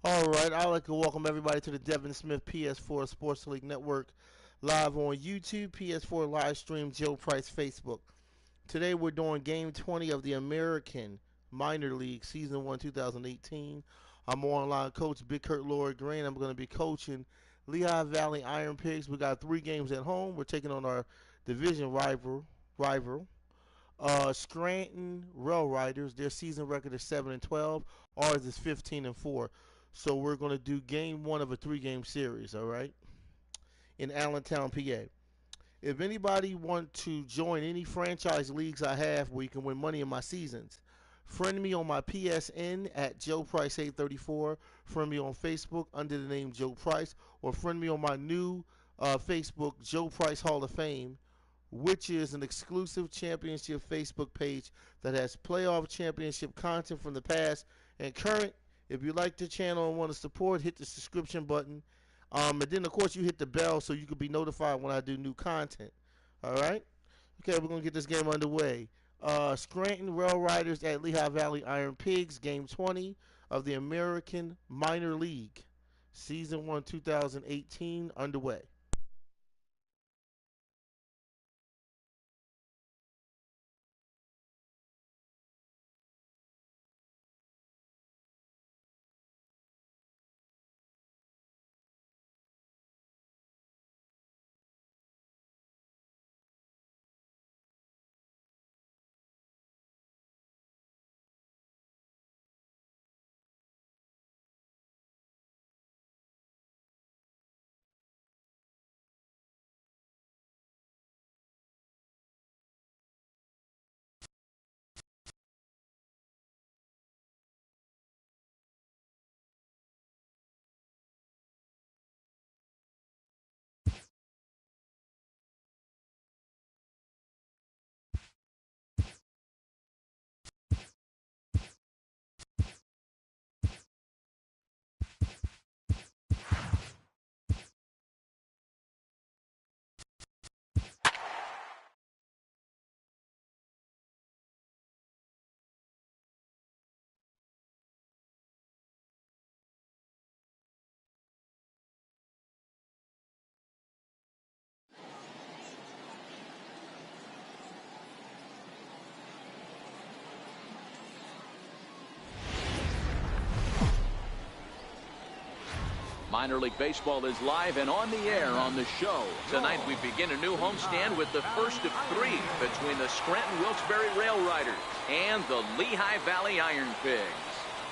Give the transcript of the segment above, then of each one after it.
All right, I'd like to welcome everybody to the Devin Smith PS4 Sports League Network, live on YouTube, PS4 live stream, Joe Price Facebook. Today we're doing Game 20 of the American Minor League Season 1 2018. I'm online coach Big Kurt Lloyd Green. I'm going to be coaching Lehigh Valley Iron Pigs. We got 3 games at home. We're taking on our division rival Scranton Rail Riders. Their season record is 7-12. Ours is 15-4. So we're going to do game 1 of a 3-game series, all right, in Allentown, PA. If anybody want to join any franchise leagues I have where you can win money in my seasons, friend me on my PSN at Joe Price 834. Friend me on Facebook under the name Joe Price, or friend me on my new Facebook Joe Price Hall of Fame, which is an exclusive championship Facebook page that has playoff championship content from the past and current. If you like the channel and want to support, hit the subscription button. And then, of course, you hit the bell so you can be notified when I do new content. All right? Okay, we're going to get this game underway. Scranton Rail Riders at Lehigh Valley Iron Pigs, Game 20 of the American Minor League, Season 1 2018, underway. Minor League Baseball is live and on the air on the show. Tonight we begin a new homestand with the first of 3 between the Scranton Wilkes-Barre Rail Riders and the Lehigh Valley Iron Pigs.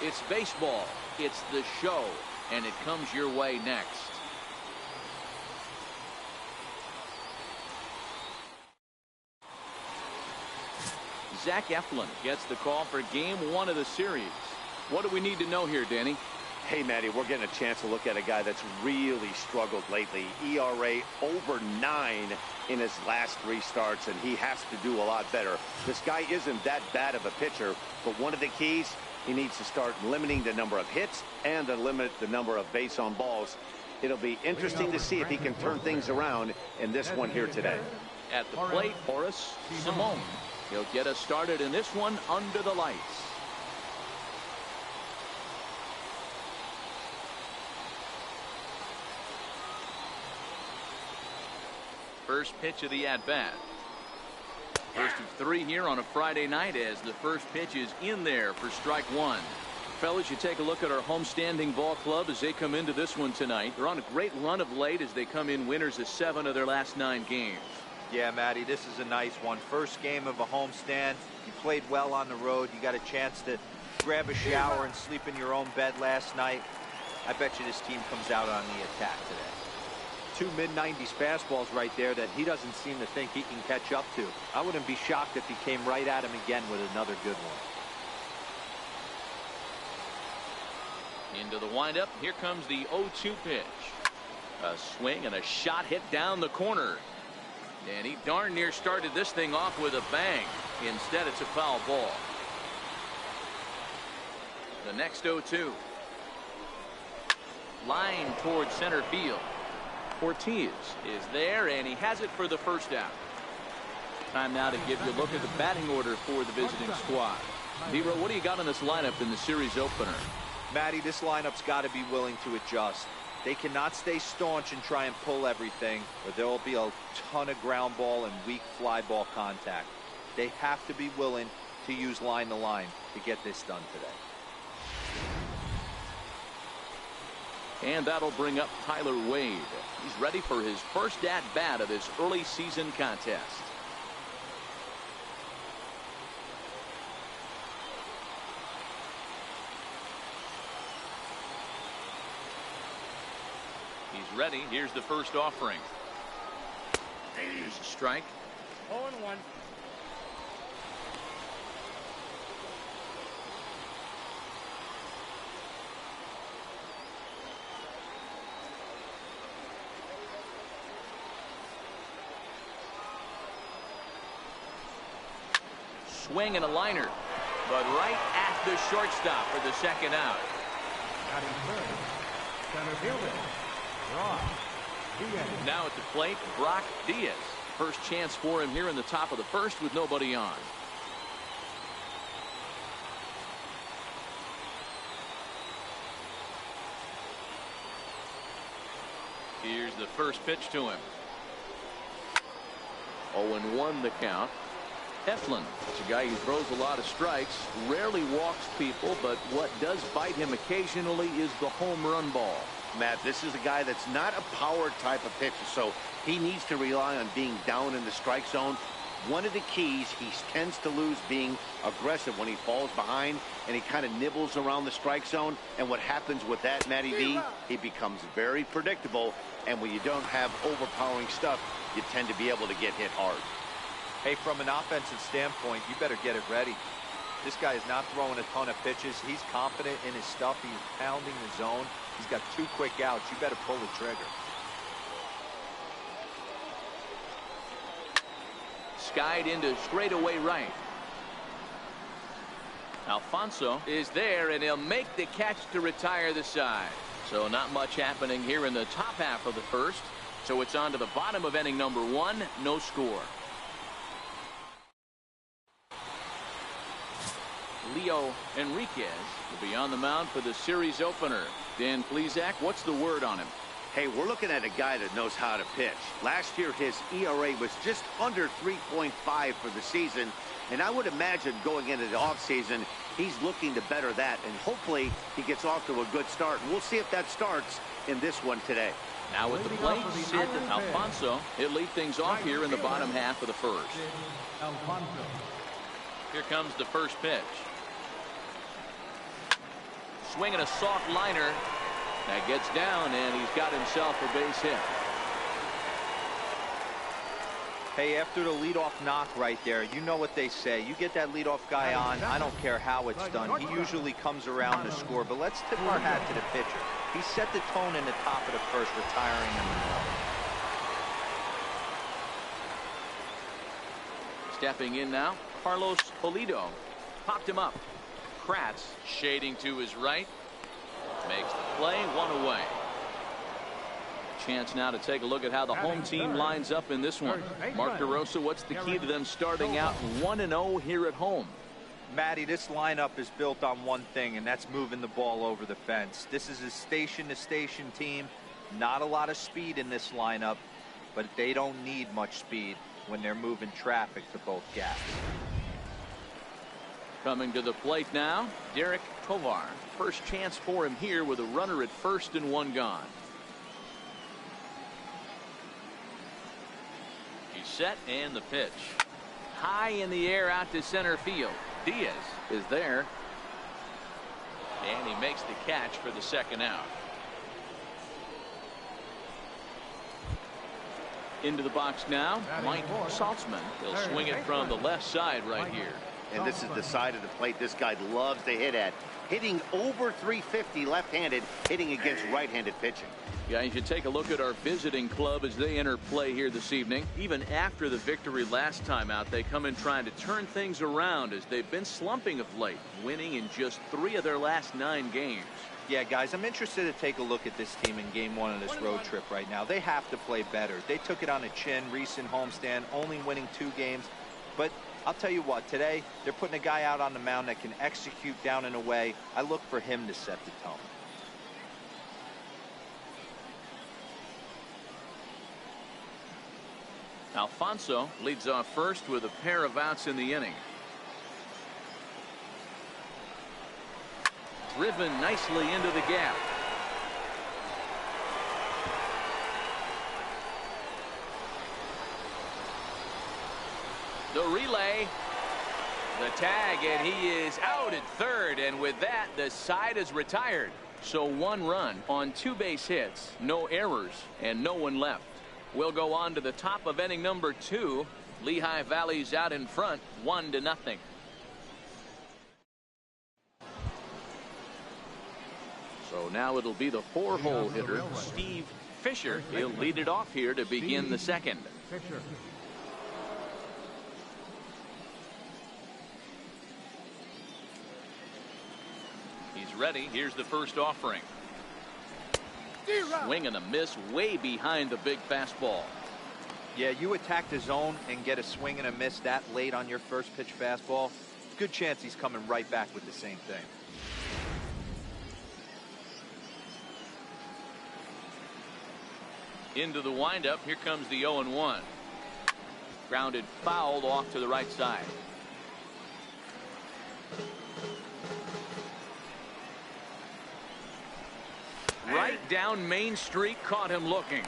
It's baseball, it's the show, and it comes your way next. Zach Eflin gets the call for Game 1 of the series. What do we need to know here, Danny? Hey, Matty, we're getting a chance to look at a guy that's really struggled lately. ERA over 9 in his last 3 starts, and he has to do a lot better. This guy isn't that bad of a pitcher, but one of the keys, he needs to start limiting the number of hits and to limit the number of base on balls. It'll be interesting to see if he can turn things around in this one here today. At the plate, Horace Simone. He'll get us started in this one under the lights. First pitch of the at-bat. First of 3 here on a Friday night as the first pitch is in there for strike 1. Fellas, you take a look at our homestanding ball club as they come into this one tonight. They're on a great run of late as they come in winners of 7 of their last 9 games. Yeah, Matty, this is a nice one. First game of a homestand. You played well on the road. You got a chance to grab a shower and sleep in your own bed last night. I bet you this team comes out on the attack today. 2 mid-90s fastballs right there that he doesn't seem to think he can catch up to. I wouldn't be shocked if he came right at him again with another good one. Into the windup. Here comes the 0-2 pitch. A swing and a shot hit down the corner. And he darn near started this thing off with a bang. Instead, it's a foul ball. The next 0-2. Line towards center field. Ortiz is there, and he has it for the first out. Time now to give you a look at the batting order for the visiting squad. Nero, what do you got in this lineup in the series opener? Matty, this lineup's got to be willing to adjust. They cannot stay staunch and try and pull everything, or there will be a ton of ground ball and weak fly ball contact. They have to be willing to use line to line to get this done today. And that'll bring up Tyler Wade. He's ready for his first at-bat of this early season contest. He's ready. Here's the first offering. Here's a strike. 0-1. Swing and a liner, but right at the shortstop for the second out. Batting third, center fielder, Brock Diaz. Now at the plate, Brock Diaz. First chance for him here in the top of the first with nobody on. Here's the first pitch to him. 0-1 the count. Eflin is a guy who throws a lot of strikes, rarely walks people, but what does bite him occasionally is the home run ball. Matt, this is a guy that's not a power type of pitcher, so he needs to rely on being down in the strike zone. One of the keys, he tends to lose being aggressive when he falls behind and he kind of nibbles around the strike zone. And what happens with that, Matty V, he becomes very predictable. And when you don't have overpowering stuff, you tend to be able to get hit hard. Hey, from an offensive standpoint, you better get it ready. This guy is not throwing a ton of pitches. He's confident in his stuff. He's pounding the zone. He's got 2 quick outs. You better pull the trigger. Skied into straightaway right. Alfonso is there, and he'll make the catch to retire the side. So not much happening here in the top half of the first. So it's on to the bottom of inning number 1. No score. Leo Enriquez will be on the mound for the series opener. Dan Plesac, what's the word on him? Hey, we're looking at a guy that knows how to pitch. Last year, his ERA was just under 3.5 for the season. And I would imagine going into the offseason, he's looking to better that. And hopefully he gets off to a good start. And we'll see if that starts in this one today. Now with the plate, Sid Alfonso. He'll lead things off here in the bottom half of the first. Here comes the first pitch. Swinging a soft liner. That gets down, and he's got himself a base hit. Hey, after the leadoff knock right there, you know what they say. You get that leadoff guy on, I don't care how it's done. He usually comes around to score, but let's tip our hat to the pitcher. He set the tone in the top of the first, retiring him. Stepping in now, Carlos Pulido. Popped him up. Kratz shading to his right. Makes the play, 1 away. Chance now to take a look at how the home team lines up in this one. Mark DeRosa, what's the key to them starting out 1-0 here at home? Matty, this lineup is built on one thing, and that's moving the ball over the fence. This is a station-to-station team. Not a lot of speed in this lineup, but they don't need much speed when they're moving traffic to both gaps. Coming to the plate now, Derek Tovar. First chance for him here with a runner at first and 1 gone. He's set, and the pitch. High in the air out to center field. Diaz is there. And he makes the catch for the second out. Into the box now, Mike Saltzman. He'll swing it from the left side right here. And this is the side of the plate this guy loves to hit at. Hitting over 350 left-handed, hitting against right-handed pitching. Yeah, you should take a look at our visiting club as they enter play here this evening. Even after the victory last time out, they come in trying to turn things around as they've been slumping of late, winning in just 3 of their last 9 games. Yeah, guys, I'm interested to take a look at this team in game 1 of this road trip right now. They have to play better. They took it on the chin, recent homestand, only winning 2 games. But I'll tell you what, today they're putting a guy out on the mound that can execute down and away. I look for him to set the tone. Alfonso leads off first with a pair of outs in the inning. Driven nicely into the gap. The relay, the tag, and he is out at third, and with that the side is retired. So 1 run on 2 base hits, no errors, and no one left. We'll go on to the top of inning number 2. Lehigh Valley's out in front 1-0. So now it'll be the 4-hole hitter, Steve Fisher. He'll lead it off here to begin the second. He's ready. Here's the first offering. Swing and a miss way behind the big fastball. Yeah, you attack the zone and get a swing and a miss that late on your first pitch fastball. Good chance he's coming right back with the same thing. Into the windup. Here comes the 0-1. Grounded foul off to the right side. Right down Main Street, caught him looking.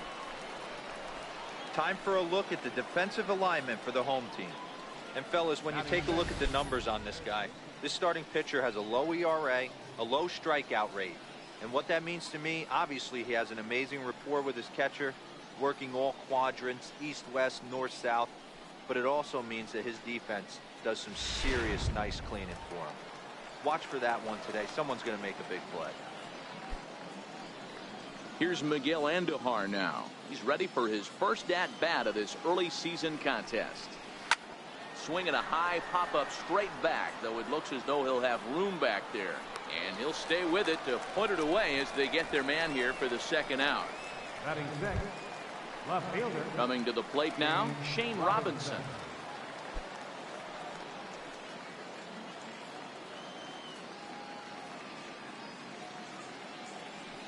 Time for a look at the defensive alignment for the home team. And fellas, when you take a look at the numbers on this guy, this starting pitcher has a low ERA, a low strikeout rate. And what that means to me, obviously he has an amazing rapport with his catcher, working all quadrants, east, west, north, south. But it also means that his defense does some serious nice cleaning for him. Watch for that one today. Someone's going to make a big play. Here's Miguel Andujar now. He's ready for his first at-bat of this early season contest. Swinging a high pop-up straight back, though it looks as though he'll have room back there. And he'll stay with it to put it away as they get their man here for the second out. Batting second, left fielder. Coming to the plate now, Shane Robinson.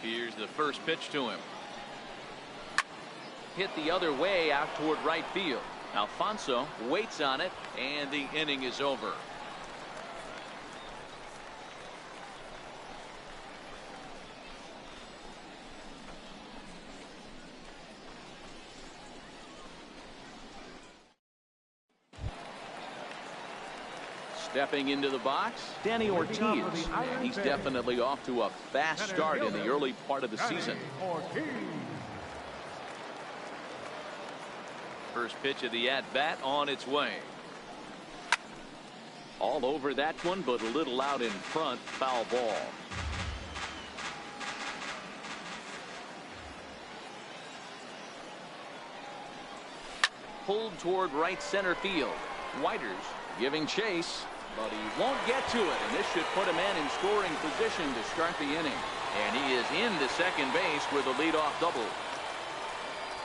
Here's the first pitch to him. Hit the other way out toward right field. Alfonso waits on it, and the inning is over. Stepping into the box, Danny Ortiz. He's definitely off to a fast start in the early part of the season. First pitch of the at-bat on its way. All over that one, but a little out in front. Foul ball. Pulled toward right center field. Whiters giving chase, but he won't get to it, and this should put a man in scoring position to start the inning. And he is into second base with a leadoff double.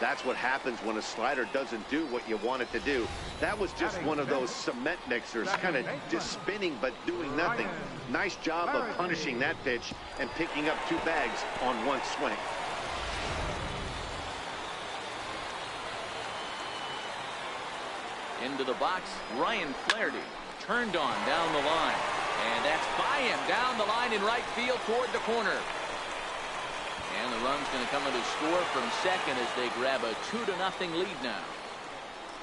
That's what happens when a slider doesn't do what you want it to do. That was just one of those cement mixers, kind of just spinning but doing nothing. Nice job of punishing that pitch and picking up 2 bags on 1 swing. Into the box, Ryan Flaherty turned on down the line, and that's by him down the line in right field toward the corner. And the run's going to come in to score from second as they grab a 2-0 lead now.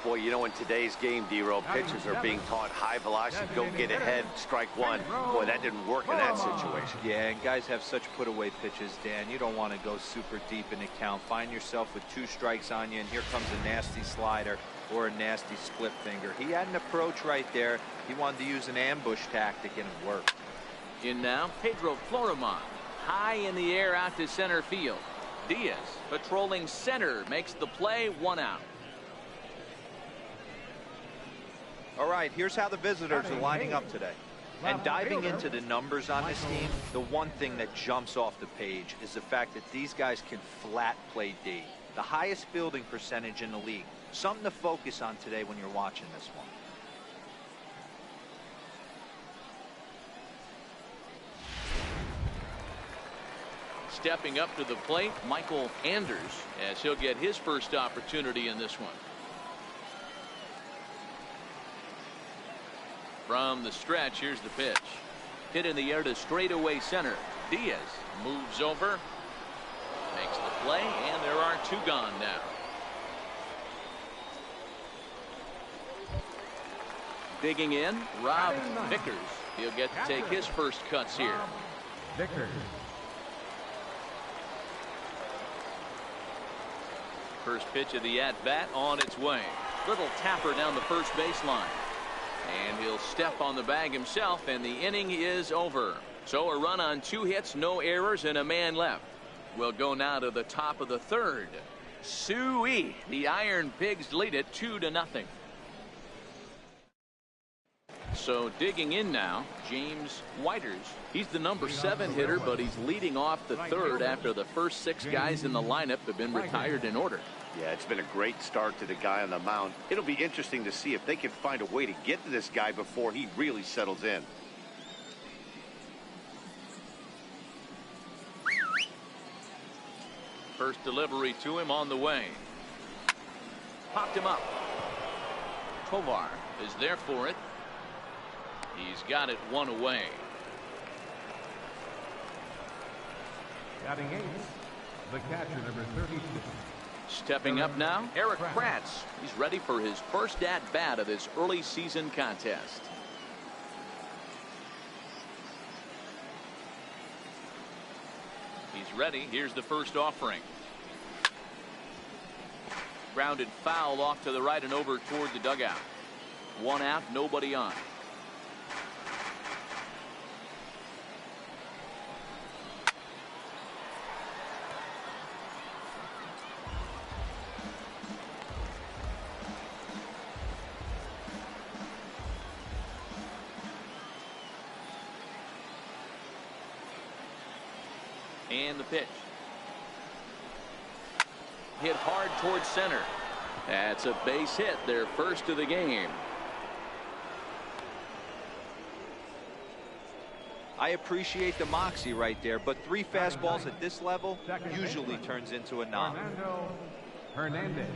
Boy, you know, in today's game, D-Roll, pitchers are being taught high velocity, go get ahead, strike one. Boy, that didn't work in that situation. Yeah, and guys have such put-away pitches, Dan. You don't want to go super deep in the count. Find yourself with 2 strikes on you, and here comes a nasty slider or a nasty split finger. He had an approach right there. He wanted to use an ambush tactic, and it worked. In now, Pedro Florimon. High in the air out to center field. Diaz patrolling center makes the play, 1 out. All right, here's how the visitors are lining up today. And diving into the numbers on this team, the one thing that jumps off the page is the fact that these guys can flat play D. The highest fielding percentage in the league. Something to focus on today when you're watching this one. Stepping up to the plate, Michael Anders, as he'll get his first opportunity in this one. From the stretch, here's the pitch. Hit in the air to straightaway center. Diaz moves over, makes the play, and there are two gone now. Digging in, Rob Vickers. He'll get to take his first cuts here. Vickers. First pitch of the at-bat on its way. Little tapper down the first baseline. And he'll step on the bag himself, and the inning is over. So a run on 2 hits, no errors, and a man left. We'll go now to the top of the third. Suey. The Iron Pigs lead it 2-0. So digging in now, James Whiters. He's the number 7 hitter, but he's leading off the third after the first 6 guys in the lineup have been retired in order. Yeah, it's been a great start to the guy on the mound. It'll be interesting to see if they can find a way to get to this guy before he really settles in. First delivery to him on the way. Popped him up. Tovar is there for it. He's got it 1 away. Batting 8th, the catcher, number 32. Stepping up now, Eric Kratz. He's ready for his first at-bat of this early season contest. He's ready. Here's the first offering. Grounded foul off to the right and over toward the dugout. 1 out, nobody on. And the pitch. Hit hard towards center. That's a base hit, their first of the game. I appreciate the moxie right there, but 3 fastballs at this level usually turns into a knock. Fernando Hernandez.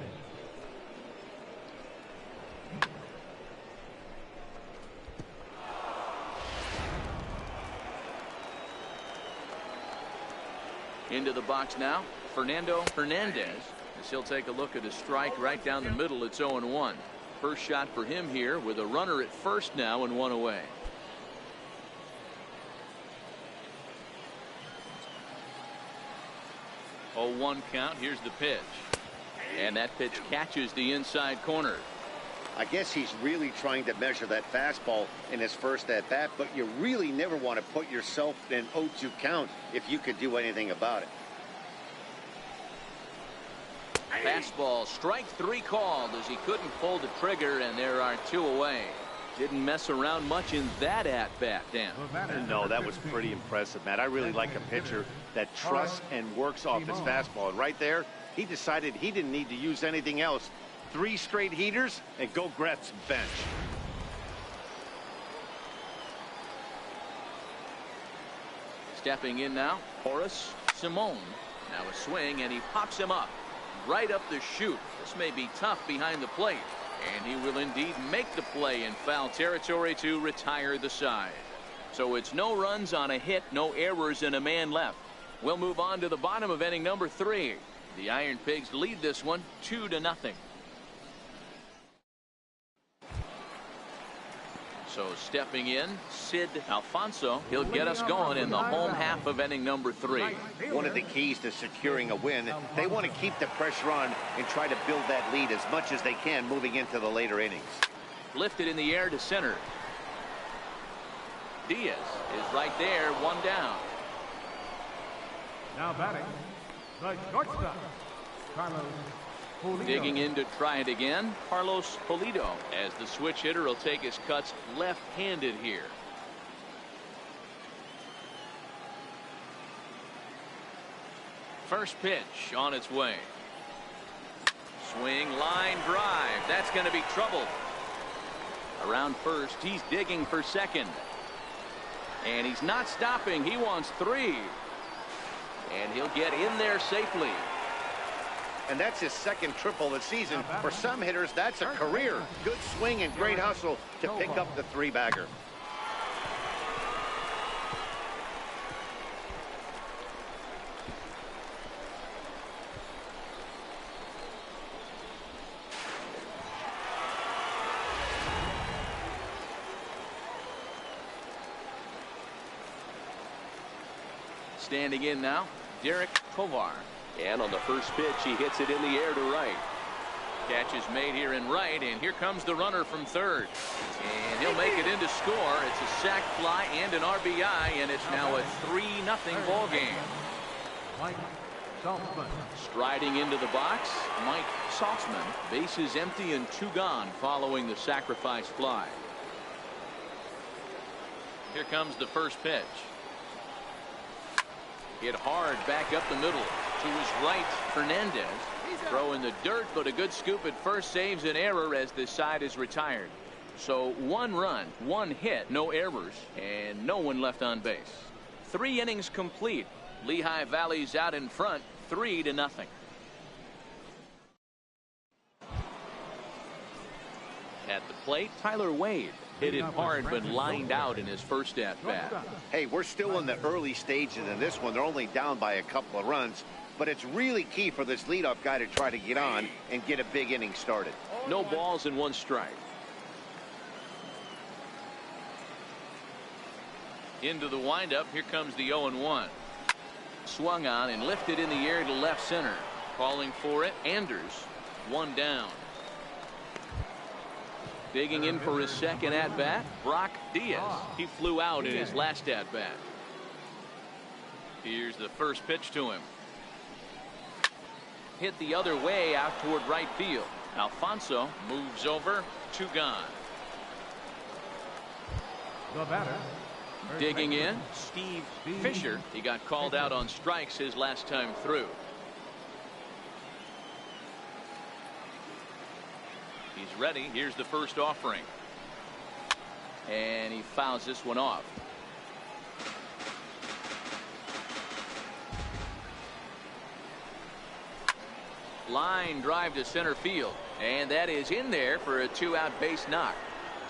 Into the box now, Fernando Hernandez, as he'll take a look at a strike right down the middle. It's 0-1. First shot for him here with a runner at first now and 1 away. Oh, 1 count. Here's the pitch. And that pitch catches the inside corner. I guess he's really trying to measure that fastball in his first at-bat, but you really never want to put yourself in an 0-2 count if you could do anything about it. Fastball, strike 3 called as he couldn't pull the trigger, and there are 2 away. Didn't mess around much in that at-bat, Dan. No, that was pretty impressive, Matt. I really like a pitcher that trusts and works off his fastball. And right there, he decided he didn't need to use anything else. 3 straight heaters and go grab some bench. Stepping in now, Horace Simone. Now a swing, and he pops him up right up the chute. This may be tough behind the plate, and he will indeed make the play in foul territory to retire the side. So it's no runs on a hit, no errors, and a man left. We'll move on to the bottom of inning number 3. The Iron Pigs lead this one 2-0. So stepping in, Sid Alfonso. He'll get us going in the home half of inning number 3. One of the keys to securing a win, they want to keep the pressure on and try to build that lead as much as they can moving into the later innings. Lifted in the air to center. Diaz is right there, 1 down. Now batting, the shortstop, Carlos Pulido. Digging in to try it again, Carlos Pulido, as the switch hitter will take his cuts left-handed here. First pitch on its way. Swing, line drive. That's going to be trouble. Around first, he's digging for second. And he's not stopping. He wants 3. And he'll get in there safely. And that's his second triple of the season. For some hitters, that's a career. Good swing and great hustle to pick up the three-bagger. Standing in now, Derek Kovar. And on the first pitch, he hits it in the air to right. Catch is made here in right, and here comes the runner from third. And he'll make it in to score. It's a sac fly and an RBI, and it's now a 3-0 ball game. Mike Saltzman. Striding into the box, Mike Saltzman. Bases empty and 2 gone following the sacrifice fly. Here comes the first pitch. Hit hard back up the middle. To his right, Fernandez. Throw in the dirt, but a good scoop at first saves an error as this side is retired. So 1 run, 1 hit, no errors, and no one left on base. 3 innings complete. Lehigh Valley's out in front, 3-0. At the plate, Tyler Wade. Hit it hard but lined out in his first at-bat. Hey, we're still in the early stages in this one. They're only down by a couple of runs, but it's really key for this leadoff guy to try to get on and get a big inning started. No balls and 1 strike. Into the windup. Here comes the 0-1. Swung on and lifted in the air to left center. Calling for it, Anders. 1 down. Digging in for his second at-bat, Brock Diaz. He flew out in his last at-bat. Here's the first pitch to him. Hit the other way out toward right field. Alfonso moves over, 2 gone. The batter. Digging in, Steve Fisher. He got called out on strikes his last time through. He's ready. Here's the first offering. And he fouls this one off. Line drive to center field. And that is in there for a 2-out base knock.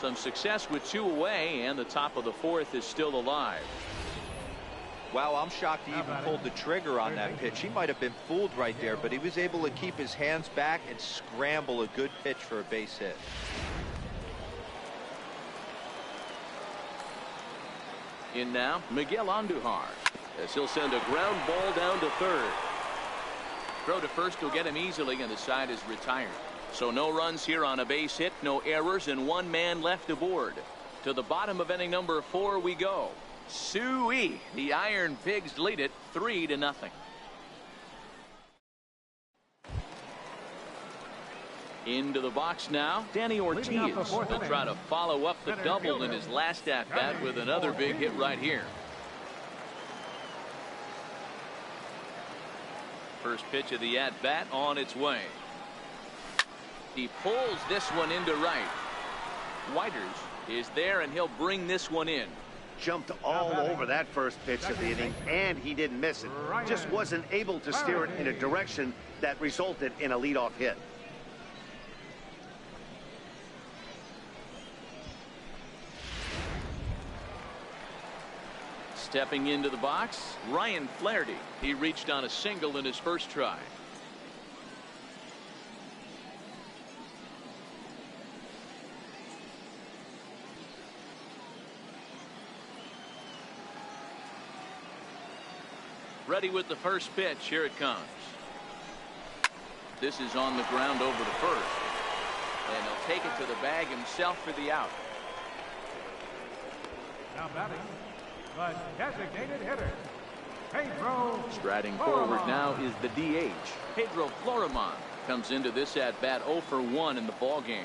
Some success with 2 away, and the top of the 4th is still alive. Wow, I'm shocked he even pulled the trigger on that pitch. He might have been fooled right there, but he was able to keep his hands back and scramble a good pitch for a base hit. In now, Miguel Andujar, as he'll send a ground ball down to third. Throw to first will get him easily, and the side is retired. So no runs here on a base hit, no errors, and 1 man left aboard. To the bottom of inning number 4 we go. Suey, the Iron Pigs lead it 3-0. Into the box now, Danny Ortiz. He'll try to follow up the double in his last at-bat with another big hit right here. First pitch of the at-bat on its way. He pulls this one into right. Whiters is there, and he'll bring this one in. Jumped all over that first pitch of the inning, and he didn't miss it. Just wasn't able to steer it in a direction that resulted in a leadoff hit. Stepping into the box, Ryan Flaherty. He reached on a single in his first try. Ready with the first pitch. Here it comes. This is on the ground over to first. And he'll take it to the bag himself for the out. Now batting, the designated hitter, Pedro. Striding forward now is the DH. Pedro Florimon comes into this at-bat 0 for 1 in the ball game.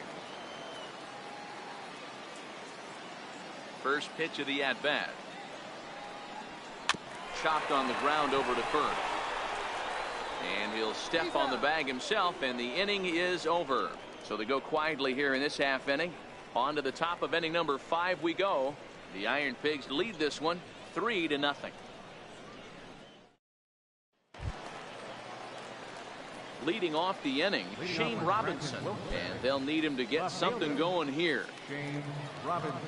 First pitch of the at-bat. Chopped on the ground over to first. And he'll step on the bag himself, and the inning is over. So they go quietly here in this half inning. On to the top of inning number 5 we go. The Iron Pigs lead this one 3-0. Leading off the inning, Shane Robinson. And they'll need him to get something going here. James Robinson.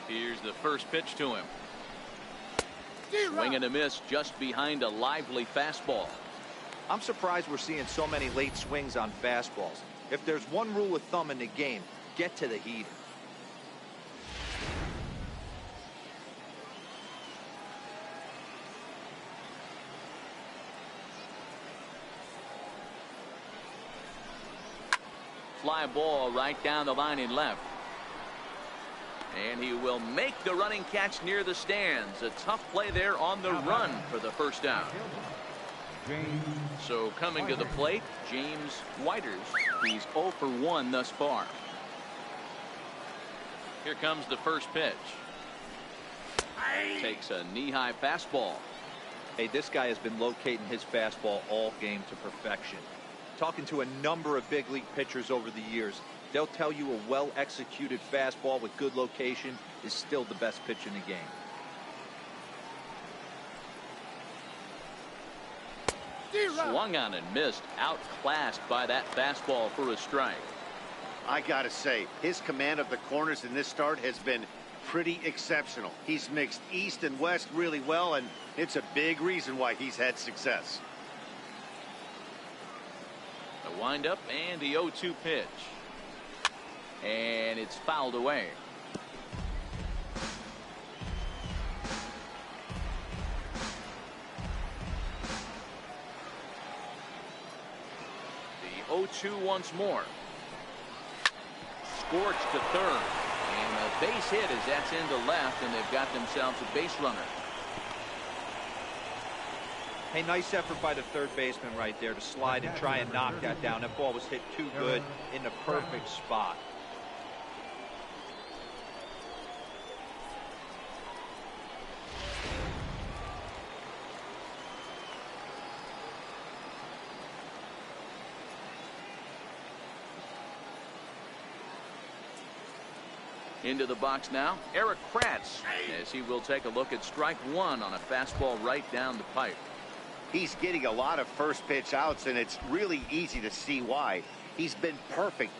Here's the first pitch to him. Swing and a miss just behind a lively fastball. I'm surprised we're seeing so many late swings on fastballs. If there's one rule of thumb in the game, get to the heater. Fly ball right down the line in left. And he will make the running catch near the stands. A tough play there on the run for the first down. So coming to the plate, James Whiters. He's 0 for 1 thus far. Here comes the first pitch. Takes a knee-high fastball. Hey, this guy has been locating his fastball all game to perfection. Talking to a number of big league pitchers over the years, they'll tell you a well-executed fastball with good location is still the best pitch in the game. Swung on and missed, outclassed by that fastball for a strike. I gotta say, his command of the corners in this start has been pretty exceptional. He's mixed east and west really well, and it's a big reason why he's had success. The windup and the 0-2 pitch. And it's fouled away. The 0-2 once more. Scorched to third. And a base hit as that's into left, and they've got themselves a base runner. Hey, nice effort by the third baseman right there to slide and try and knock that down. That ball was hit too good in the perfect spot. Into the box now, Eric Kratz, as he will take a look at strike one on a fastball right down the pipe. He's getting a lot of first pitch outs, and it's really easy to see why. He's been perfect.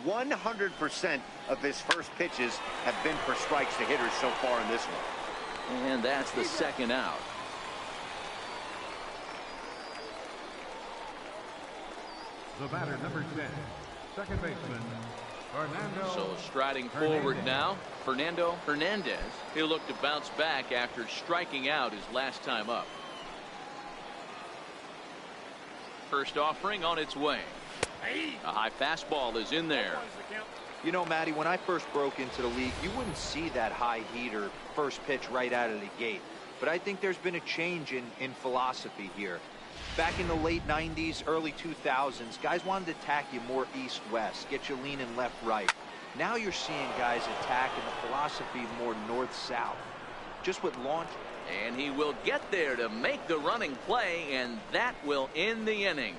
100% of his first pitches have been for strikes to hitters so far in this one. And that's the second out. The batter, number 10, second baseman, Fernando. So striding forward now, Fernando Hernandez. He'll look to bounce back after striking out his last time up. First offering on its way. A high fastball is in there. You know, Matty, when I first broke into the league, you wouldn't see that high heater first pitch right out of the gate. But I think there's been a change in philosophy here. Back in the late 90s, early 2000s, guys wanted to attack you more east-west, get you leaning left-right. Now you're seeing guys attacking the philosophy more north-south. Just with launch. And he will get there to make the running play, and that will end the inning.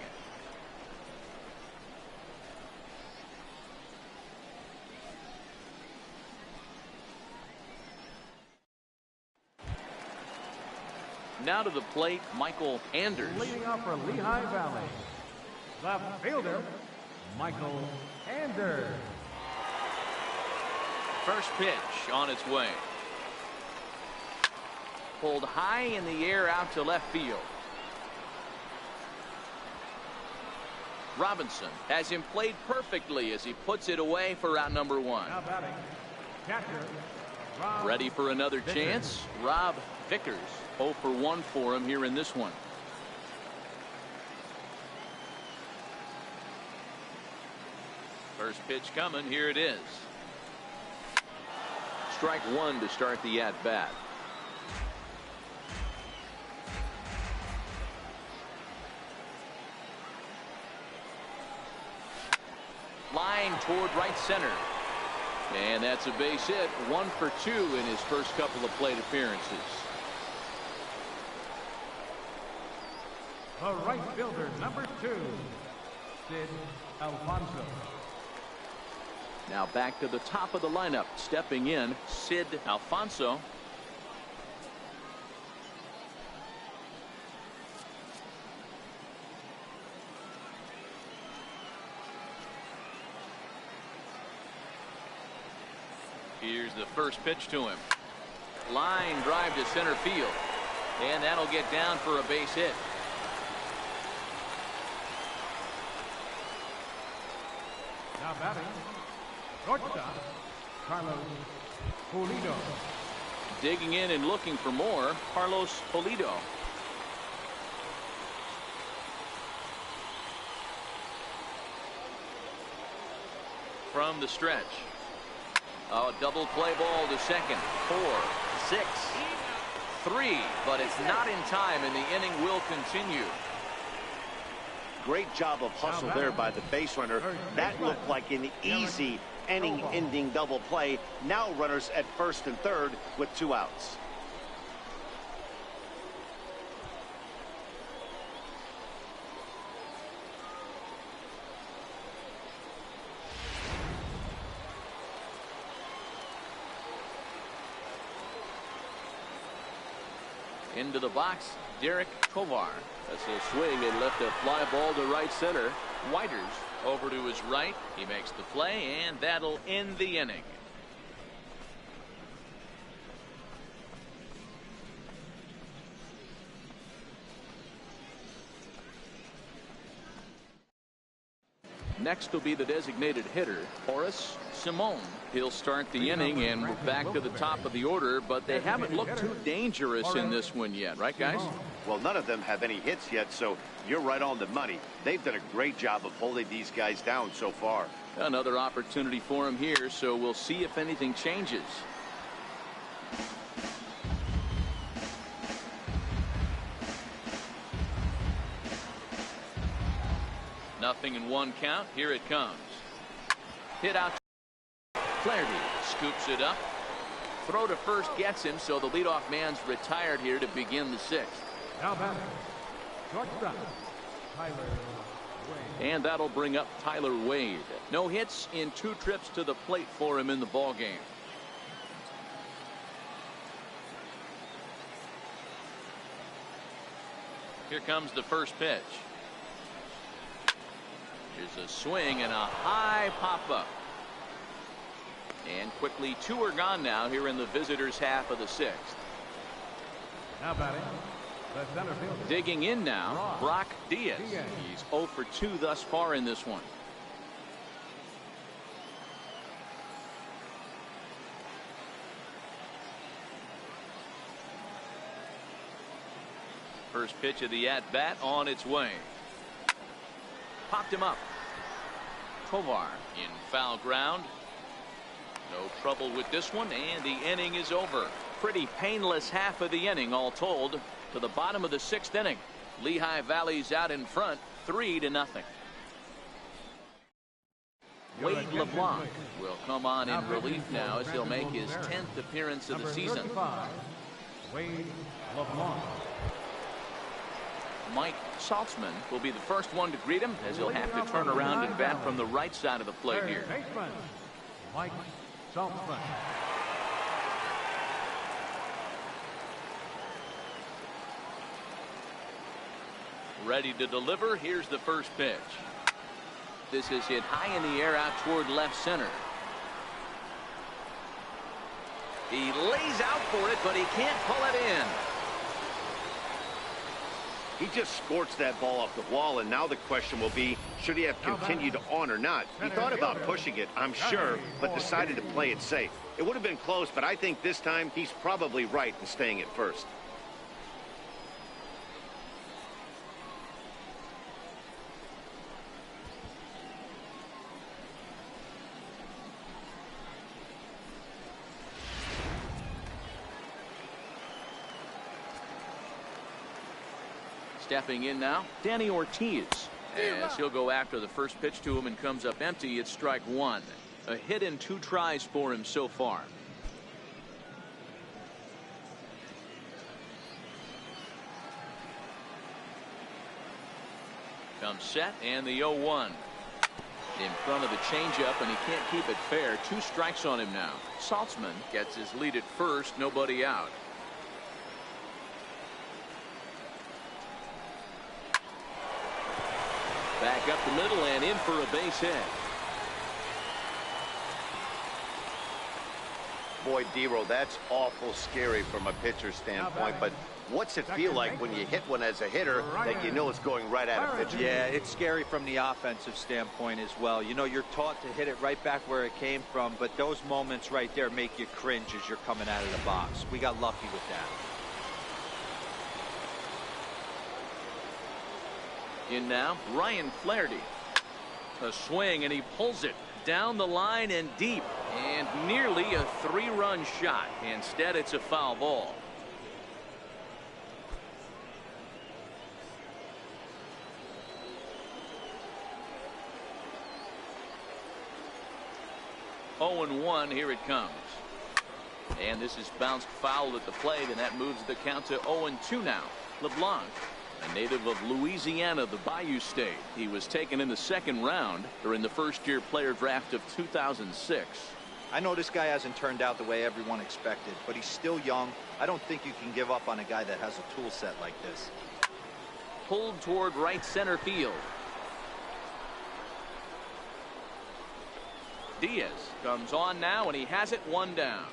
Now to the plate, Michael Anders. Leading off for Lehigh Valley, the fielder, Michael Anders. First pitch on its way. Pulled high in the air out to left field. Robinson has him played perfectly as he puts it away for out number one. Now batting, catcher, Rob Ready for another Vickers. chance. Rob Vickers, 0 for 1 for him here in this one. First pitch coming. Here it is. Strike one to start the at-bat. Line toward right center. And that's a base hit. 1 for 2 in his first couple of plate appearances. The right fielder, number 2, Sid Alfonso. Now back to the top of the lineup. Stepping in, Sid Alfonso. Here's the first pitch to him. Line drive to center field. And that'll get down for a base hit. Now batting, shortstop, Carlos Pulido. Digging in and looking for more, Carlos Pulido. From the stretch. A double play ball to second. 4, 6, 3, but it's not in time, and the inning will continue. Great job of hustle there by the base runner. That looked like an easy inning-ending double play. Now runners at first and third with 2 outs. Into the box, Derek Tovar. That's a swing and left a fly ball to right center. Whiters over to his right. He makes the play, and that'll end the inning. Next will be the designated hitter, Horace Simone. He'll start the inning, and we're back to the top of the order, but they haven't looked too dangerous in this one yet, right, guys? Well, none of them have any hits yet, so you're right on the money. They've done a great job of holding these guys down so far. Another opportunity for him here, so we'll see if anything changes. Nothing in 1 count. Here it comes. Hit out. Flaherty scoops it up. Throw to first gets him, so the leadoff man's retired here to begin the 6th. Now batting, shortstop, Tyler Wade. And that'll bring up Tyler Wade. No hits in 2 trips to the plate for him in the ball game. Here comes the first pitch. Here's a swing and a high pop-up. And quickly 2 are gone now here in the visitors' half of the 6th. Now batting, the center fielder. Digging in now, Brock Diaz. He's 0 for 2 thus far in this one. First pitch of the at-bat on its way. Popped him up. Tovar in foul ground. No trouble with this one, and the inning is over. Pretty painless half of the inning all told. To the bottom of the 6th inning. Lehigh Valley's out in front 3-0. Wade LeBlanc will come on in relief now as he'll make his 10th appearance of the season. Wade LeBlanc. Mike Saltzman will be the first one to greet him, as he'll have to turn around and bat from the right side of the plate here. Baseman, Mike Saltzman. Ready to deliver. Here's the first pitch. This is hit high in the air out toward left center. He lays out for it, but he can't pull it in. He just scorched that ball off the wall, and now the question will be, should he have continued on or not? He thought about pushing it, I'm sure, but decided to play it safe. It would have been close, but I think this time he's probably right in staying at first. Stepping in now, Danny Ortiz, as he'll go after the first pitch to him and comes up empty. It's strike 1. A hit in 2 tries for him so far. Comes set, and the 0-1 in front of the changeup, and he can't keep it fair. 2 strikes on him now. Saltzman gets his lead at first, nobody out. Back up the middle and in for a base hit. Boy, D-Roll, that's awful scary from a pitcher standpoint, but what's it feel like when you hit one as a hitter that you know it's going right at a pitcher? Yeah, it's scary from the offensive standpoint as well. You know, you're taught to hit it right back where it came from, but those moments right there make you cringe as you're coming out of the box. We got lucky with that. In now, Ryan Flaherty. A swing, and he pulls it down the line and deep, and nearly a 3-run shot. Instead, it's a foul ball. Oh, and 1, here it comes. And this is bounced foul at the plate, and that moves the count to 0-2 now. LeBlanc, a native of Louisiana, the Bayou State. He was taken in the 2nd round during the first-year player draft of 2006. I know this guy hasn't turned out the way everyone expected, but he's still young. I don't think you can give up on a guy that has a tool set like this. Pulled toward right center field. Diaz comes on now, and he has it 1 down.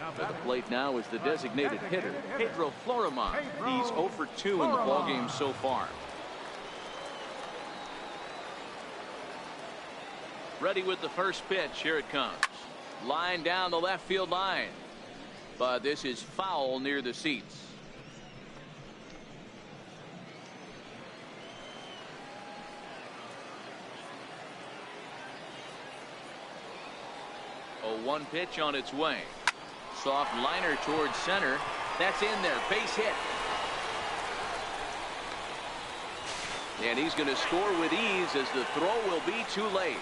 At the plate now is the designated hitter, Pedro Florimon. He's 0 for 2 in the ballgame so far. Ready with the first pitch. Here it comes. Line down the left field line. But this is foul near the seats. A 1 pitch on its way. Soft liner towards center. That's in there. Base hit. And he's going to score with ease as the throw will be too late.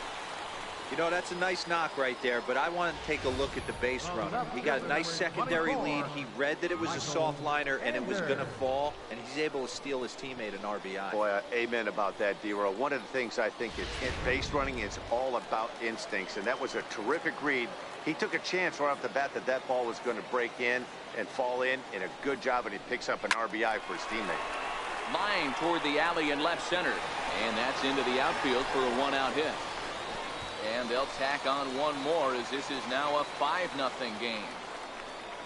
You know, that's a nice knock right there, but I want to take a look at the base runner. He got a nice secondary lead. He read that it was a soft liner and it was going to fall, and he's able to steal his teammate an RBI. Boy, amen about that, D-Roll. One of the things I think in base running is all about instincts, and that was a terrific read. He took a chance right off the bat that that ball was going to break in and fall in a good job, and he picks up an RBI for his teammate. Line toward the alley in left center, and that's into the outfield for a 1-out hit. And they'll tack on 1 more as this is now a 5-0 game.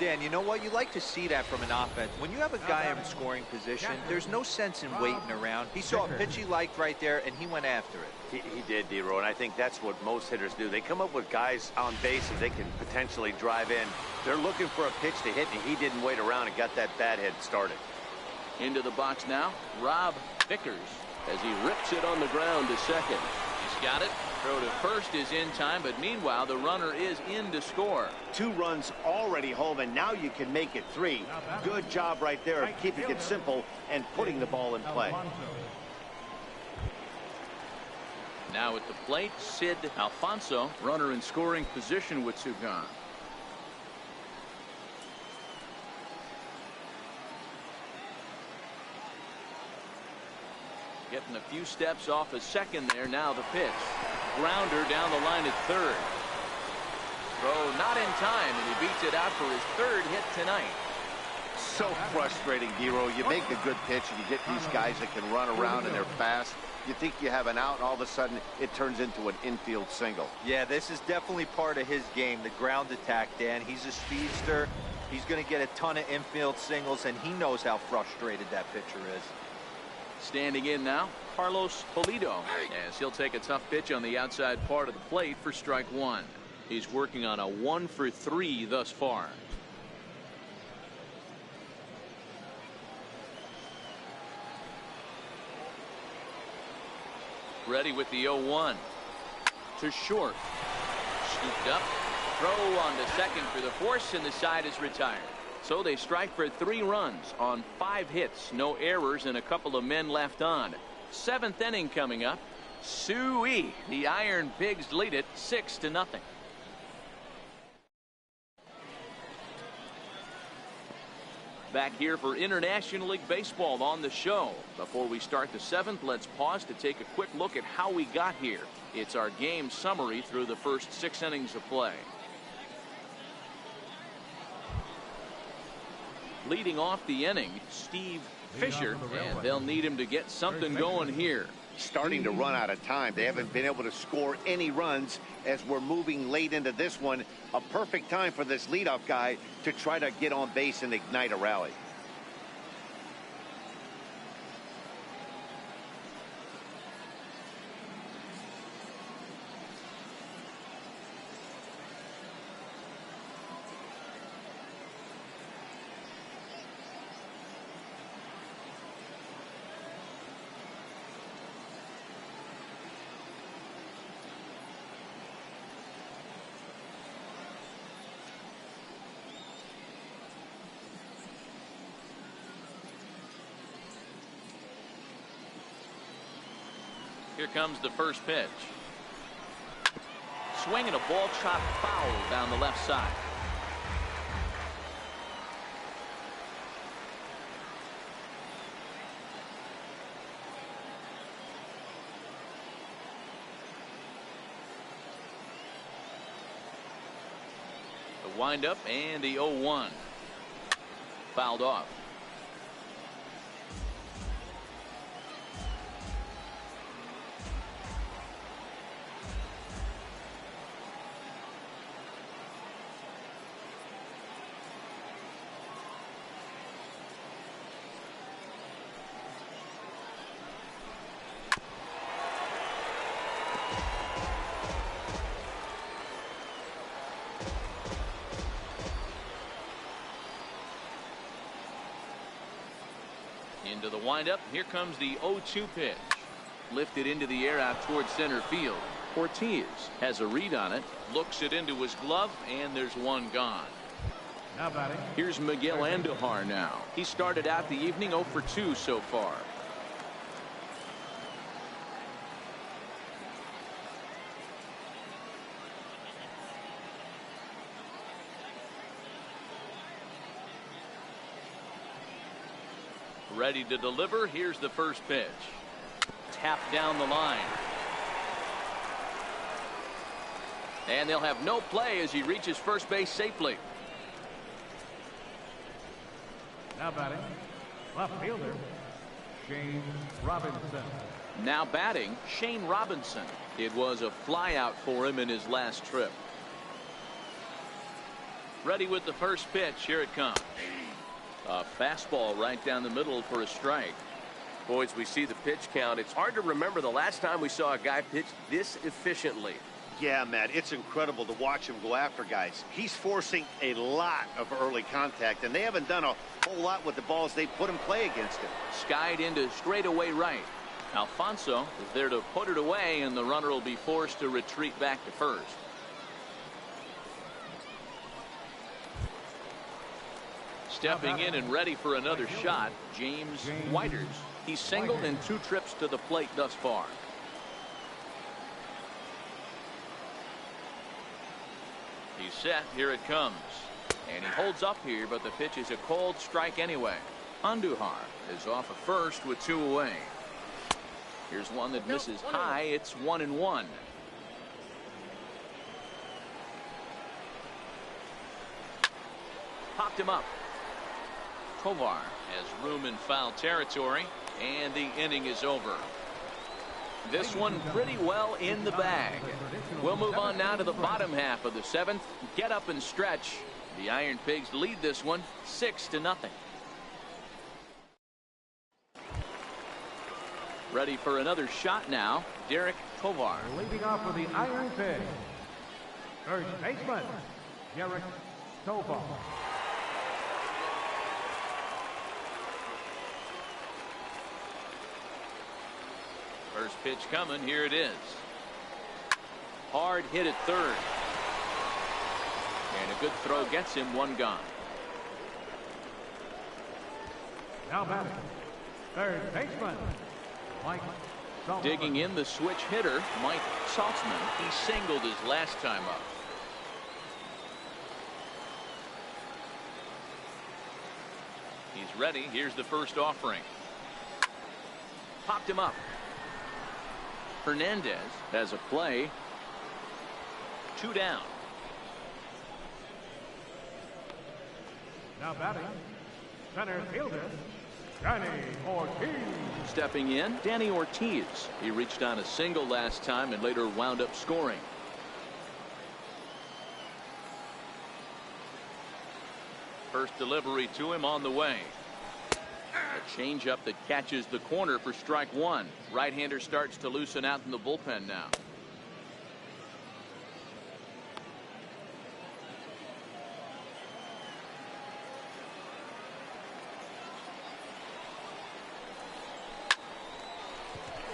Dan, you know what? You like to see that from an offense. When you have a guy in scoring position, there's no sense in waiting around. He saw a pitch he liked right there, and he went after it. He did, D-Roll, and I think that's what most hitters do. They come up with guys on base that they can potentially drive in. They're looking for a pitch to hit, and he didn't wait around and got that bat head started. Into the box now, Rob Vickers, as he rips it on the ground to second. He's got it. Throw to first is in time, but meanwhile the runner is in to score. 2 runs already home, and now you can make it 3. Good job right there of keeping it simple and putting the ball in play. Now at the plate, Sid Alfonso, runner in scoring position with 2 gone. Getting a few steps off a second there. Now the pitch. Grounder down the line at third. Throw not in time, and he beats it out for his 3rd hit tonight. So frustrating, D-Roll. You make a good pitch, and you get these guys that can run around and they're fast. You think you have an out, and all of a sudden it turns into an infield single. Yeah, this is definitely part of his game, the ground attack, Dan. He's a speedster. He's going to get a ton of infield singles, and he knows how frustrated that pitcher is. Standing in now, Carlos Pulido, as he'll take a tough pitch on the outside part of the plate for strike 1. He's working on a 1 for 3 thus far. Ready with the 0-1. To short. Scooped up. Throw on to second for the force, and the side is retired. So they strike for 3 runs on 5 hits, no errors, and a couple of men left on. 7th inning coming up. Suey, the Iron Pigs lead it 6-0. Back here for International League Baseball on the show. Before we start the 7th, let's pause to take a quick look at how we got here. It's our game summary through the first 6 innings of play. Leading off the inning, Steve Fisher, and they'll need him to get something going here. starting to run out of time. They haven't been able to score any runs as we're moving late into this one. A perfect time for this leadoff guy to try to get on base and ignite a rally. Here comes the first pitch. Swinging a ball chopped foul down the left side. The windup and the 0-1. Fouled off. Into the windup. Here comes the 0-2 pitch. Lifted into the air out towards center field. Ortiz has a read on it. Looks it into his glove, and there's one gone. Now batting. Here's Miguel Andujar now. He started out the evening 0 for 2 so far. Ready to deliver. Here's the first pitch. Tapped down the line. And they'll have no play as he reaches first base safely. Now batting, left fielder, Shane Robinson. Now batting, Shane Robinson. It was a flyout for him in his last trip. Ready with the first pitch. Here it comes. A fastball right down the middle for a strike. Boys, we see the pitch count. It's hard to remember the last time we saw a guy pitch this efficiently. Yeah, Matt, it's incredible to watch him go after guys. He's forcing a lot of early contact, and they haven't done a whole lot with the balls they put in play against him. Skied into straightaway right. Alfonso is there to put it away, and the runner will be forced to retreat back to first. Stepping in and ready for another shot, James Whiters. He's singled in 2 trips to the plate thus far. He's set. Here it comes. And he holds up here, but the pitch is a cold strike anyway. Andujar is off of first with 2 away. Here's one that misses high. It's 1-1. Popped him up. Tovar has room in foul territory, and the inning is over. This one pretty well in the bag. We'll move on now to the bottom half of the 7th. Get up and stretch. The Iron Pigs lead this one 6-0. Ready for another shot now, Derek Tovar. Leading off for the Iron Pigs, first baseman, Derek Tovar. First pitch coming. Here it is. Hard hit at third. And a good throw gets him 1 gone. Now batting, third baseman, Mike Saltzman. Digging in the switch hitter, Mike Saltzman. He singled his last time up. He's ready. Here's the first offering. Popped him up. Hernandez has a play. 2 down. Now batting, center fielder, Danny Ortiz. Stepping in, Danny Ortiz. He reached on a single last time and later wound up scoring. First delivery to him on the way. A changeup that catches the corner for strike one. Right-hander starts to loosen out in the bullpen now.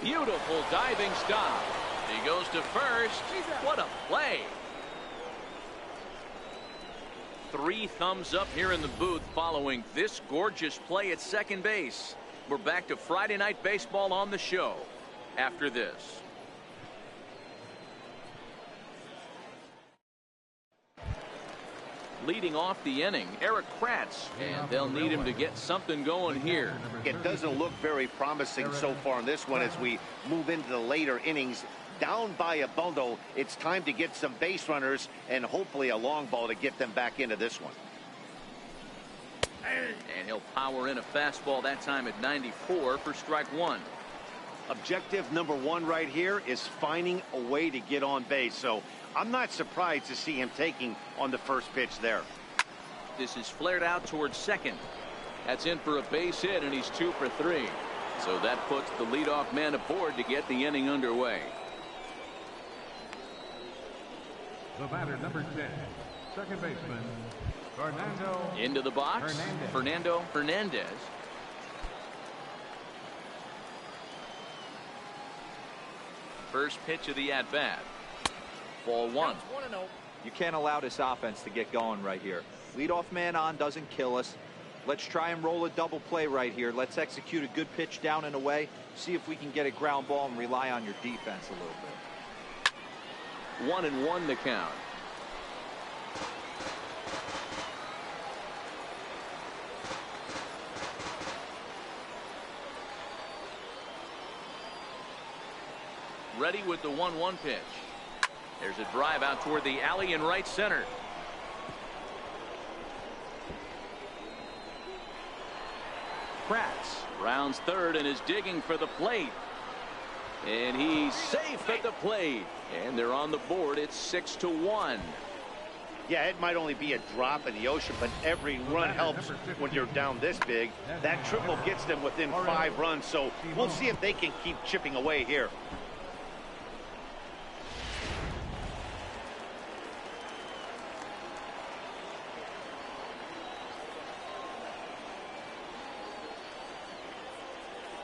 Beautiful diving stop. He goes to first. What a play. 3 thumbs up here in the booth following this gorgeous play at second base. We're back to Friday Night Baseball on the show after this. Leading off the inning, Eric Kratz, and they'll need him to get something going here. It doesn't look very promising so far in this one as we move into the later innings. Down by a bundle, it's time to get some base runners and hopefully a long ball to get them back into this one. And he'll power in a fastball that time at 94 for strike one. Objective number one right here is finding a way to get on base. So I'm not surprised to see him taking on the first pitch there. This is flared out towards second. That's in for a base hit, and he's 2 for 3. So that puts the leadoff man aboard to get the inning underway. The batter, number 10, second baseman, Fernando. Into the box, Fernando Hernandez. First pitch of the at-bat. Ball 1. You can't allow this offense to get going right here. Leadoff man on doesn't kill us. Let's try and roll a double play right here. Let's execute a good pitch down and away. See if we can get a ground ball and rely on your defense a little bit. 1-1 the count. Ready with the 1-1 pitch. There's a drive out toward the alley in right center. Kratz rounds third and is digging for the plate. And he's safe at the plate. And they're on the board. It's 6-1. Yeah, it might only be a drop in the ocean, but every run helps when you're down this big. That triple gets them within 5 runs, so we'll see if they can keep chipping away here.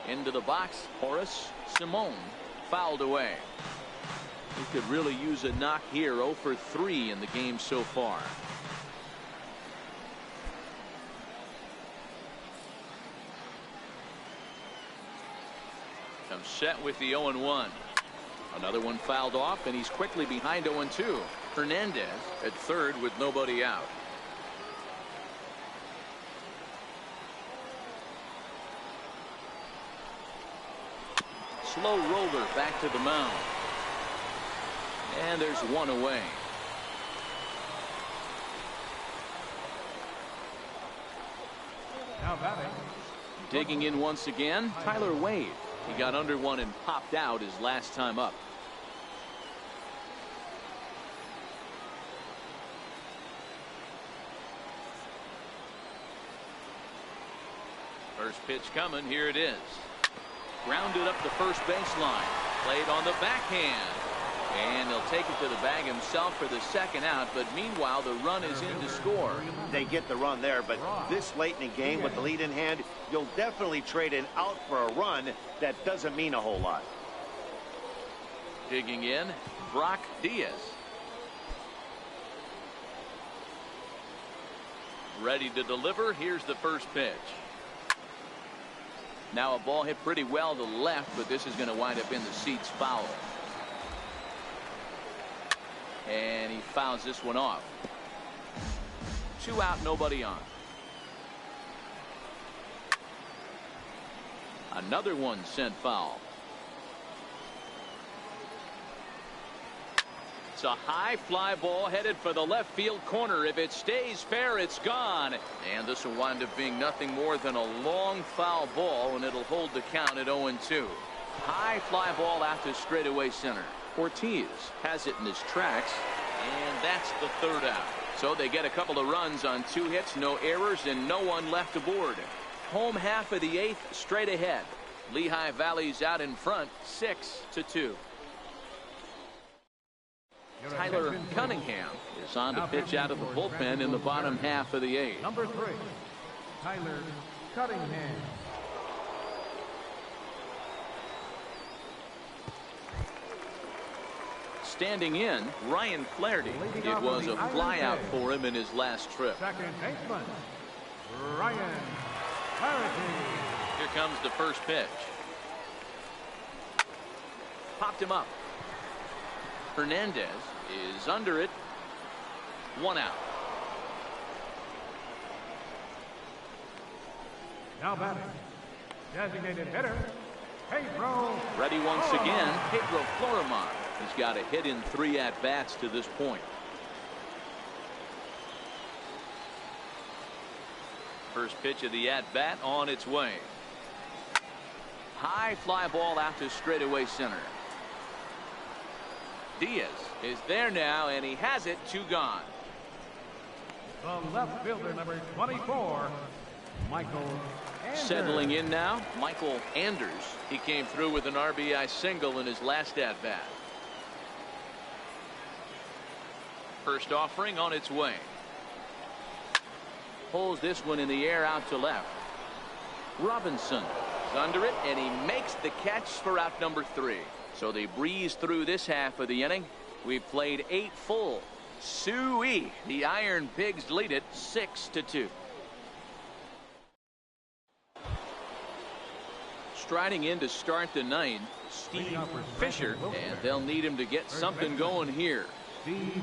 Into the box, Horace Simone fouled away. He could really use a knock here. 0 for 3 in the game so far. Comes set with the 0-1. Another one fouled off, and he's quickly behind 0-2. Hernandez at third with nobody out. Slow roller back to the mound. And there's one away. Now batting. Digging in once again, Tyler Wade. He got under one and popped out his last time up. First pitch coming. Here it is. Grounded up the first baseline. Played on the backhand. And he'll take it to the bag himself for the second out. But meanwhile, the run is in to score. They get the run there, but this late in the game with the lead in hand, you'll definitely trade an out for a run. That doesn't mean a whole lot. Digging in, Brock Diaz. Ready to deliver. Here's the first pitch. Now a ball hit pretty well to the left, but this is going to wind up in the seats foul. And he fouls this one off. 2 out, nobody on. Another one sent foul. It's a high fly ball headed for the left field corner. If it stays fair, it's gone. And this will wind up being nothing more than a long foul ball, and it'll hold the count at 0-2. High fly ball out to straightaway center. Ortiz has it in his tracks, and that's the third out. So they get a couple of runs on 2 hits, no errors, and no one left aboard. Home half of the 8th straight ahead. Lehigh Valley's out in front 6-2. Tyler Cunningham is on to pitch out of the bullpen in the bottom half of the 8th. Number 3, Tyler Cunningham. Standing in, Ryan Flaherty. It was a flyout for him in his last trip. Second baseman, Ryan Flaherty. Here comes the first pitch. Popped him up. Hernandez is under it. 1 out. Now batting, designated hitter, Pedro. Ready once again, Pedro Florimon. He's got a hit in 3 at-bats to this point. First pitch of the at-bat on its way. High fly ball out to straightaway center. Diaz is there now, and he has it. 2 gone. The left fielder, number 24, Michael Anders. Settling in now, Michael Anders. He came through with an RBI single in his last at-bat. First offering on its way. Pulls this one in the air out to left. Robinson is under it, and he makes the catch for out number 3. So they breeze through this half of the inning. We've played 8 full. Suey. The Iron Pigs lead it 6-2. Striding in to start the 9th, Steve Fisher, and they'll need him to get something going here. Steve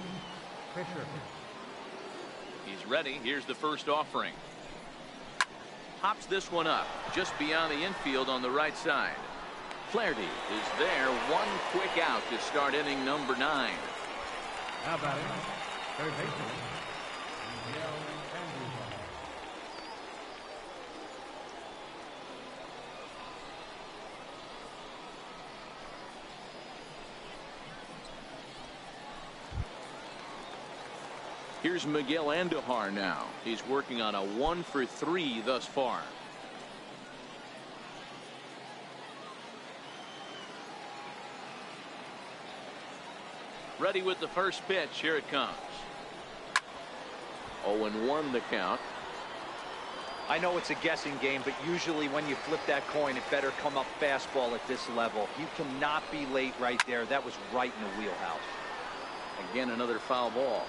Fisher. He's ready. Here's the first offering. Hops this one up just beyond the infield on the right side. Flaherty is there. 1 quick out to start inning number 9. Now batting, third baseman, Miguel Andrews. Here's Miguel Andujar now. He's working on a 1 for 3 thus far. Ready with the first pitch. Here it comes. 0-1 the count. I know it's a guessing game, but usually when you flip that coin, it better come up fastball at this level. You cannot be late right there. That was right in the wheelhouse. Again, another foul ball.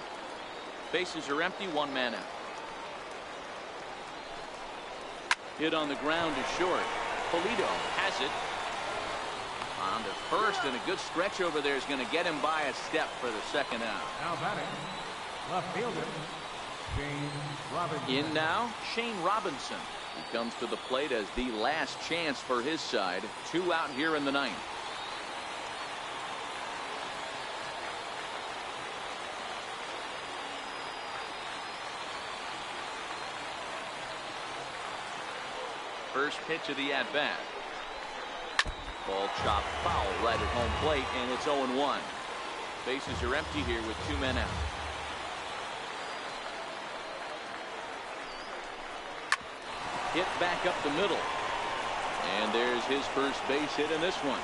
Bases are empty. 1 man out. Hit on the ground to short. Polito has it. On to first, and a good stretch over there is going to get him by a step for the second out. Now batting, left fielder, Shane Robinson. In now, Shane Robinson. He comes to the plate as the last chance for his side. 2 out here in the 9th. First pitch of the at-bat. Ball chopped foul right at home plate, and it's 0-1. Bases are empty here with 2 men out. Hit back up the middle. And there's his first base hit in this one.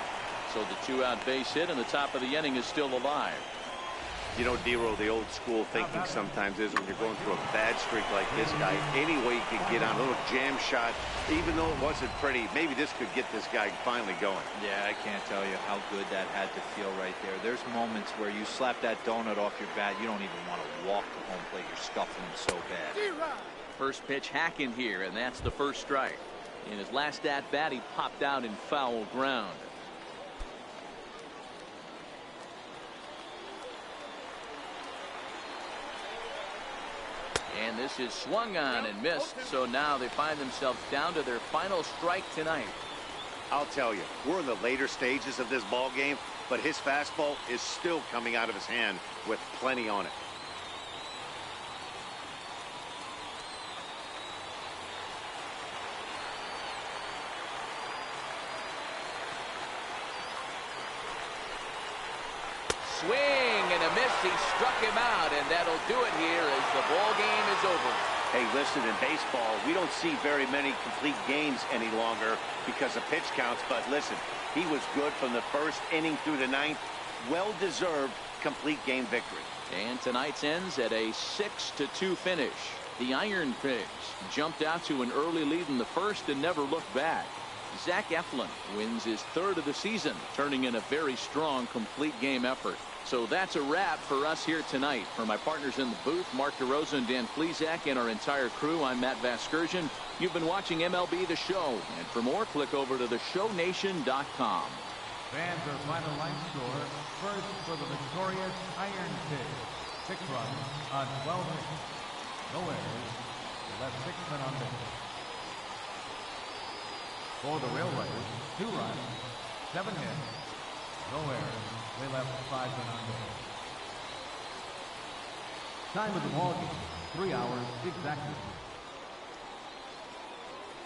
So the 2-out base hit, and the top of the inning is still alive. You know, Dero, the old school thinking sometimes is when you're going through a bad streak like this guy, any way you could get on a little jam shot, even though it wasn't pretty, maybe this could get this guy finally going. Yeah, I can't tell you how good that had to feel right there. There's moments where you slap that donut off your bat, you don't even want to walk to home plate. You're scuffling so bad. First pitch hack in here, and that's the first strike. In his last at-bat, he popped out in foul ground. And this is swung on and missed, so now they find themselves down to their final strike tonight. I'll tell you, we're in the later stages of this ball game. but his fastball is still coming out of his hand with plenty on it. Swing and a miss. He struck him out, and that'll do it here as the ball game is over. Hey, listen, in baseball, we don't see very many complete games any longer because of pitch counts, but listen, he was good from the first inning through the ninth. Well-deserved complete game victory. And tonight's ends at a 6-2 finish. The Iron Pigs jumped out to an early lead in the first and never looked back. Zach Eflin wins his third of the season, turning in a very strong complete game effort. So that's a wrap for us here tonight. For my partners in the booth, Mark DeRosa and Dan Plesac, and our entire crew, I'm Matt Vasgersian. You've been watching MLB The Show. And for more, click over to theshownation.com. Fans, our final line score. First for the victorious Iron Pigs. 6 runs on 12 hits. No errors. They left 6 men on base. For the Rail Riders, 2 runs, 7 hits. No errors. They left 5 men on base. Time of the ball game, 3 hours exactly.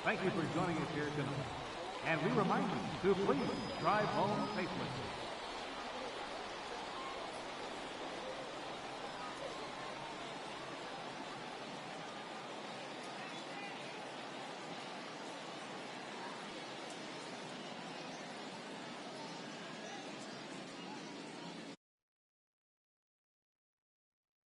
Thank you for joining us here tonight. And we remind you to please drive home safely.